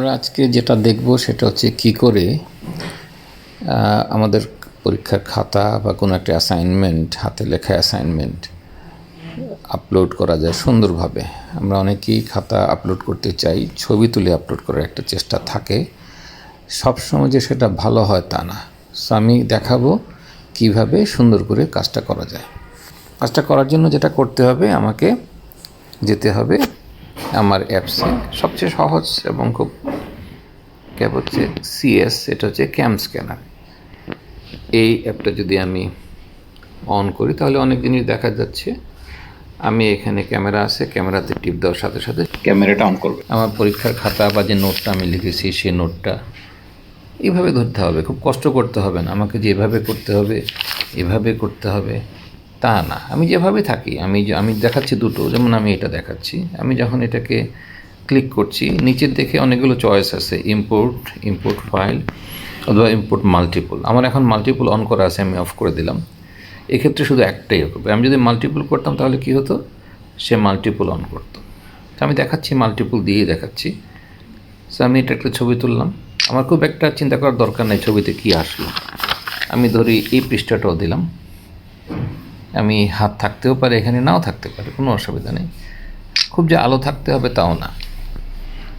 আমরা আজকে যেটা দেখব সেটা হচ্ছে কি করে আমাদের পরীক্ষার খাতা বা কোনো একটা অ্যাসাইনমেন্ট, হাতে লেখা অ্যাসাইনমেন্ট আপলোড করা যায় সুন্দরভাবে। আমরা অনেকেই খাতা আপলোড করতে চাই, ছবি তুলে আপলোড করার একটা চেষ্টা থাকে। সবসময় যে সেটা ভালো হয় তা না। সো আমি দেখাবো কিভাবে সুন্দর করে কাজটা করা যায়। কাজটা করার জন্য যেটা করতে হবে, আমাকে যেতে হবে আমার অ্যাপসে। সবচেয়ে সহজ এবং খুব ক্যাপ হচ্ছে সিএস, এটা হচ্ছে ক্যাম স্ক্যানার। এই অ্যাপটা যদি আমি অন করি তাহলে অনেক জিনিস দেখা যাচ্ছে। আমি এখানে ক্যামেরা আছে, ক্যামেরাতে টিপ দেওয়ার সাথে সাথে ক্যামেরাটা অন করবে। আমার পরীক্ষার খাতা বা যে নোটটা আমি লিখেছি সেই নোটটা এইভাবে ধরতে হবে, খুব কষ্ট করতে হবে না। আমাকে যেভাবে করতে হবে এভাবে করতে হবে তা না, আমি যেভাবে থাকি। আমি দেখাচ্ছি দুটো, যেমন আমি এটা দেখাচ্ছি। আমি যখন এটাকে ক্লিক করছি, নিচের দেখে অনেকগুলো চয়েস আছে, ইম্পোর্ট ফাইল অথবা ইম্পোর্ট মাল্টিপল। আমার এখন মাল্টিপল অন করা আছে, আমি অফ করে দিলাম। এক্ষেত্রে শুধু একটাই হবে। আমি যদি মাল্টিপল করতাম তাহলে কী হতো, সে মাল্টিপল অন করতো। তো আমি দেখাচ্ছি, মাল্টিপল দিয়েই দেখাচ্ছি। সো আমি এটা একটা ছবি তুললাম। আমার খুব একটা চিন্তা করার দরকার নেই ছবিতে কী আসলো। আমি ধরি এই পৃষ্ঠাটাও দিলাম। আমি হাত থাকতেও পারে, এখানে নাও থাকতে পারে, কোনো অসুবিধা নেই। খুব যে আলো থাকতে হবে তাও না।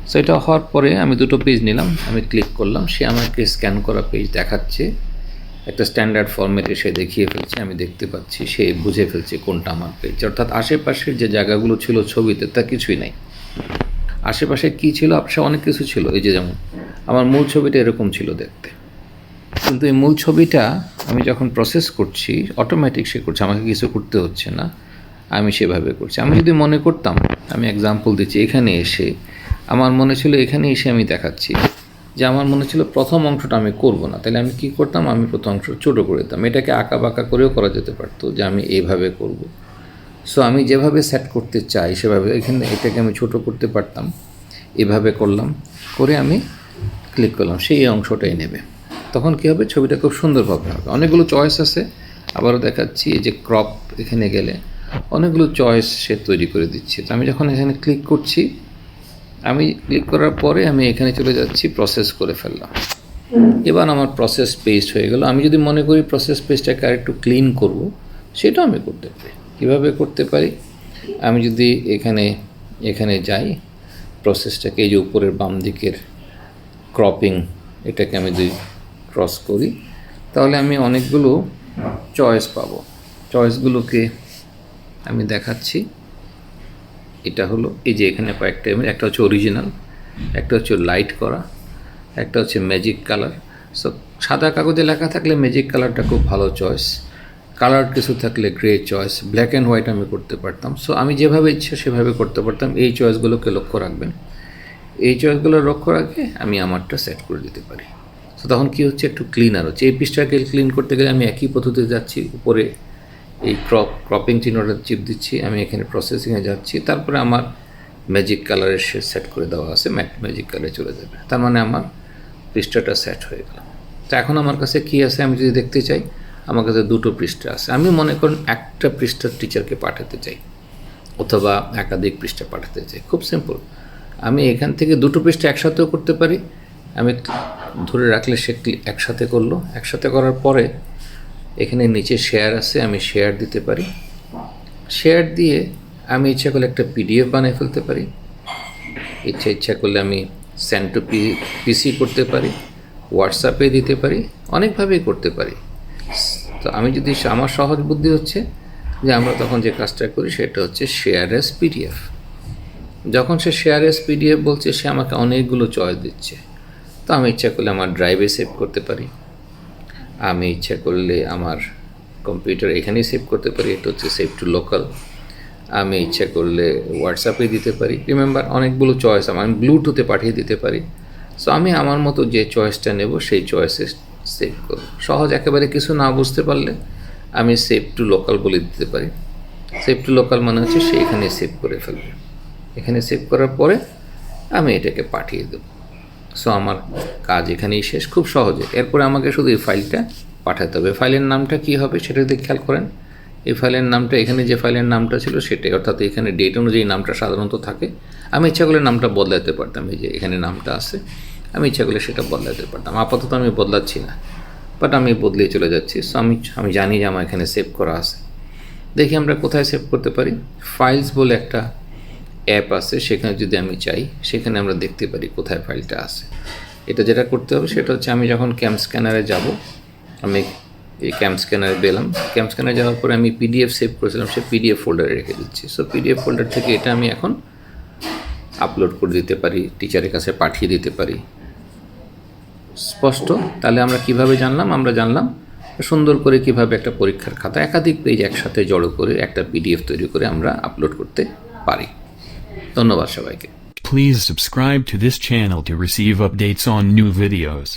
সো এটা হওয়ার পরে আমি দুটো পেজ নিলাম, আমি ক্লিক করলাম। সে আমাকে স্ক্যান করা পেজ দেখাচ্ছে, একটা স্ট্যান্ডার্ড ফরম্যাটে সে দেখিয়ে ফেলছে। আমি দেখতে পাচ্ছি সে বুঝে ফেলছে কোনটা আমার পেজ। অর্থাৎ আশেপাশের যে জায়গাগুলো ছিল ছবিতে তা কিছুই নাই। আশেপাশে কী ছিল, সে অনেক কিছু ছিল। এই যে যেমন আমার মূল ছবিটা এরকম ছিল দেখতে, কিন্তু এই মূল ছবিটা আমি যখন প্রসেস করছি অটোমেটিক সে করছে, আমাকে কিছু করতে হচ্ছে না, আমি সেভাবে করছি। আমি যদি মনে করতাম, আমি এক্সাম্পল দিচ্ছি, এখানে এসে আমার মনে ছিল, এখানে এসে আমি দেখাচ্ছি যে আমার মনে ছিল প্রথম অংশটা আমি করব না, তাহলে আমি কী করতাম, আমি প্রথম অংশ ছোটো করে দিতাম। এটাকে আঁকা বাঁকা করেও করা যেতে পারতো যে আমি এইভাবে করব। সো আমি যেভাবে সেট করতে চাই সেভাবে এখানে এটাকে আমি ছোটো করতে পারতাম। এভাবে করলাম, করে আমি ক্লিক করলাম, সেই অংশটাই নেবে। তখন কী হবে, ছবিটা খুব সুন্দরভাবে হবে। অনেকগুলো চয়েস আছে, আবারও দেখাচ্ছি। এই যে ক্রপ, এখানে গেলে অনেকগুলো চয়েস সে তৈরি করে দিচ্ছে। তো আমি যখন এখানে ক্লিক করছি, আমি ক্লিক করার পরে আমি এখানে চলে যাচ্ছি, প্রসেস করে ফেললাম। এবার আমার প্রসেস পেস্ট হয়ে গেল। আমি যদি মনে করি প্রসেস পেজটাকে আর একটু ক্লিন করব, সেটাও আমি করতে পারি। কীভাবে করতে পারি, আমি যদি এখানে যাই, প্রসেসটাকে এই যে উপরের বাম দিকের ক্রপিং, এটাকে আমি যদি ক্রস করি তাহলে আমি অনেকগুলো চয়েস পাবো। চয়েসগুলোকে আমি দেখাচ্ছি। এটা হলো এই যে এখানে কয়েকটা, একটা হচ্ছে অরিজিনাল, একটা হচ্ছে লাইট করা, একটা হচ্ছে ম্যাজিক কালার। সো সাদা কাগজে লেখা থাকলে ম্যাজিক কালারটা খুব ভালো চয়েস, কালার কিছু থাকলে grey choice, black and white আমি করতে পারতাম। সো আমি যেভাবে ইচ্ছা সেভাবে করতে পারতাম। এই চয়েসগুলোকে লক্ষ্য রাখবেন। এই চয়েসগুলো লক্ষ্য রাখে আমি আমারটা সেট করে দিতে পারি। তো তখন কী হচ্ছে, একটু ক্লিনার হচ্ছে। এই পৃষ্ঠাকে ক্লিন করতে গেলে আমি একই পদ্ধতিতে যাচ্ছি, উপরে এই ক্রপিং চিহ্নটা চিপ দিচ্ছি, আমি এখানে প্রসেসিংয়ে যাচ্ছি, তারপরে আমার ম্যাজিক কালারের সেট করে দেওয়া আছে, ম্যাজিক কালারে চলে যাবে। তার মানে আমার পৃষ্ঠাটা সেট হয়ে গেল। তো এখন আমার কাছে কী আছে, আমি যদি দেখতে চাই, আমার কাছে দুটো পৃষ্ঠা আছে। আমি মনে করুন একটা পৃষ্ঠার টিচারকে পাঠাতে চাই অথবা একাধিক পৃষ্ঠা পাঠাতে চাই। খুব সিম্পল, আমি এখান থেকে দুটো পৃষ্ঠা একসাথেও করতে পারি। আমি ধরে রাখলে সে একসাথে করলো। একসাথে করার পরে এখানে নিচে শেয়ার আছে, আমি শেয়ার দিতে পারি। শেয়ার দিয়ে আমি ইচ্ছা করলে একটা পিডিএফ বানিয়ে ফেলতে পারি। ইচ্ছা করলে আমি সেন্ড টু পিসি করতে পারি, হোয়াটসঅ্যাপে দিতে পারি, অনেকভাবেই করতে পারি। তো আমি যদি, আমার সহজ বুদ্ধি হচ্ছে যে আমরা তখন যে কাজটা করি সেটা হচ্ছে শেয়ার অ্যাজ পিডিএফ। যখন সে শেয়ার অ্যাজ পিডিএফ বলছে, সে আমাকে অনেকগুলো চয়েস দিচ্ছে। তো আমি ইচ্ছা করলে আমার ড্রাইভে সেভ করতে পারি, আমি ইচ্ছা করলে আমার কম্পিউটার এখানেই সেভ করতে পারি, এটা হচ্ছে সেভ টু লোকাল। আমি ইচ্ছা করলে হোয়াটসঅ্যাপে দিতে পারি। রিমেম্বার, অনেকগুলো চয়েস, আমি ব্লুটুথে পাঠিয়ে দিতে পারি। সো আমি আমার মতো যে চয়েসটা নেব সেই চয়েসে সেভ করব। সহজ, একেবারে কিছু না বুঝতে পারলে আমি সেভ টু লোকাল বলে দিতে পারি। সেভ টু লোকাল মানে হচ্ছে সে এখানে সেভ করে ফেলবে। এখানে সেভ করার পরে আমি এটাকে পাঠিয়ে দেব। সো আমার কাজ এখানেই শেষ, খুব সহজে। এরপরে আমাকে শুধু এই ফাইলটা পাঠাতে হবে। ফাইলের নামটা কী হবে সেটা যদি খেয়াল করেন, এই ফাইলের নামটা এখানে যে ফাইলের নামটা ছিল সেটাই, অর্থাৎ এখানে ডেট অনুযায়ী নামটা সাধারণত থাকে। আমি ইচ্ছা করলে নামটা বদলাতে পারতাম, এই যে এখানে নামটা আছে, আমি ইচ্ছা করলে সেটা বদলাতে পারতাম। আপাতত আমি বদলাচ্ছি না, বাট আমি বদলে চলে যাচ্ছি। সো আমি জানি যে আমার এখানে সেভ করা আছে। দেখি আমরা কোথায় সেভ করতে পারি। ফাইলস বলে একটা অ্যাপ আছে, সেখানে যদি আমি চাই সেখানে আমরা দেখতে পারি কোথায় ফাইলটা আছে। এটা যেটা করতে হবে সেটা হচ্ছে, আমি যখন ক্যাম স্ক্যানারে যাব, আমি এই ক্যাম স্ক্যানারে পেলাম, ক্যাম স্ক্যানারে যাওয়ার পরে আমি পিডিএফ সেভ করেছিলাম, সে পিডিএফ ফোল্ডারে রেখে দিচ্ছি। সো পিডিএফ ফোল্ডার থেকে এটা আমি এখন আপলোড করে দিতে পারি, টিচারের কাছে পাঠিয়ে দিতে পারি। স্পষ্ট? তাহলে আমরা কিভাবে জানলাম? আমরা জানলাম সুন্দর করে কিভাবে একটা পরীক্ষার খাতা একাধিক পেজ একসাথে জড়ো করে একটা পিডিএফ তৈরি করে আমরা আপলোড করতে পারি। ধন্যবাদ সবাইকে। Please subscribe to this channel to receive updates on new videos.